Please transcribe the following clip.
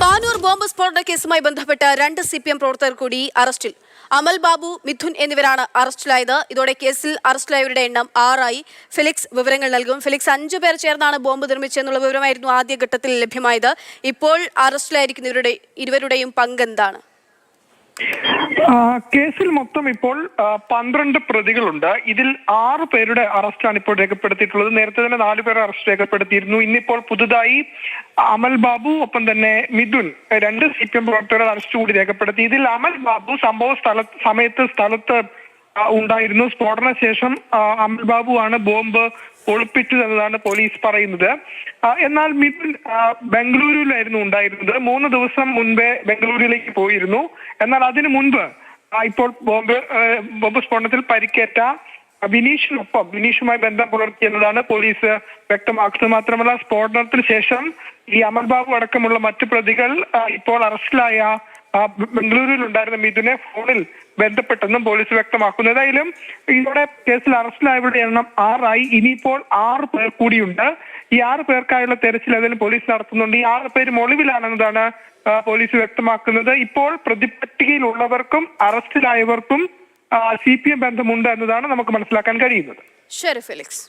Panoor bomb സ്ഫോടന കേസുമായി ബന്ധപ്പെട്ട് 2 CPM പ്രവർത്തകർ കൂടി അറസ്റ്റിൽ. അമൽ ബാബു, മിഥുൻ എന്നിവരാണ് അറസ്റ്റിലായത്. ഇതോടെ കേസിൽ അറസ്റ്റിലായവരുടെ എണ്ണം 6 ആയി. ഫെലിക്സ് വിവരങ്ങൾ നൽകും. ഫെലിക്സ്, 5 പേർ ചേർന്നാണ് ബോംബ് നിർമ്മിച്ചതെന്നുള്ള വിവരമായിരുന്നു ആദ്യഘട്ടത്തിൽ ലഭ്യമായത്. ഇപ്പോൾ അറസ്റ്റിലായിരിക്കുന്ന ഇരുവരുടെയും പങ്കെന്താണ്? കേസിൽ മൊത്തം ഇപ്പോൾ 12 പ്രതികളുണ്ട്. ഇതിൽ 6 പേരുടെ അറസ്റ്റാണ് ഇപ്പോൾ രേഖപ്പെടുത്തിയിട്ടുള്ളത്. നേരത്തെ തന്നെ 4 പേരെ അറസ്റ്റ് രേഖപ്പെടുത്തിയിരുന്നു. ഇന്നിപ്പോൾ പുതുതായി അമൽ ബാബു ഒപ്പം തന്നെ മിഥുൻ 2 CPM പ്രവർത്തകരുടെ അറസ്റ്റ് കൂടി രേഖപ്പെടുത്തി. ഇതിൽ അമൽ ബാബു സംഭവ സ്ഥലത്ത് ഉണ്ടായിരുന്നു. സ്ഫോടന ശേഷം അമൽ ബാബു ആണ് ബോംബ് ഒളിപ്പിച്ചതെന്നതാണ് പോലീസ് പറയുന്നത്. എന്നാൽ മിഥുൻ ബംഗളൂരുവിലായിരുന്നു ഉണ്ടായിരുന്നത്. 3 ദിവസം മുൻപേ ബംഗളൂരുവിലേക്ക് പോയിരുന്നു. എന്നാൽ അതിനു മുൻപ് ഇപ്പോൾ ബോംബ് സ്ഫോടനത്തിൽ പരിക്കേറ്റ വിനീഷുമായി ബന്ധം പുലർത്തിയെന്നതാണ് പോലീസ് വ്യക്തമാക്കുന്നത്. മാത്രമല്ല, സ്ഫോടനത്തിന് ശേഷം ഈ അമൽ ബാബു അടക്കമുള്ള മറ്റു പ്രതികൾ ഇപ്പോൾ അറസ്റ്റിലായ ബംഗളൂരുവിൽ ഉണ്ടായിരുന്ന മിഥുനെ ഫോണിൽ ബന്ധപ്പെട്ടെന്നും പോലീസ് വ്യക്തമാക്കുന്നു. ഏതായാലും ഇതോടെ കേസിൽ അറസ്റ്റിലായവരുടെ എണ്ണം 6 ആയി. ഇനിയിപ്പോൾ 6 പേർ കൂടിയുണ്ട്. ഈ 6 പേർക്കായുള്ള തെരച്ചിൽ ഏതായാലും പോലീസ് നടത്തുന്നുണ്ട്. ഈ 6 പേരും ഒളിവിലാണെന്നതാണ് പോലീസ് വ്യക്തമാക്കുന്നത്. ഇപ്പോൾ പ്രതിപട്ടികയിലുള്ളവർക്കും അറസ്റ്റിലായവർക്കും CPM ബന്ധമുണ്ട് എന്നതാണ് നമുക്ക് മനസ്സിലാക്കാൻ കഴിയുന്നത്. ശരി ഫെലിക്സ്.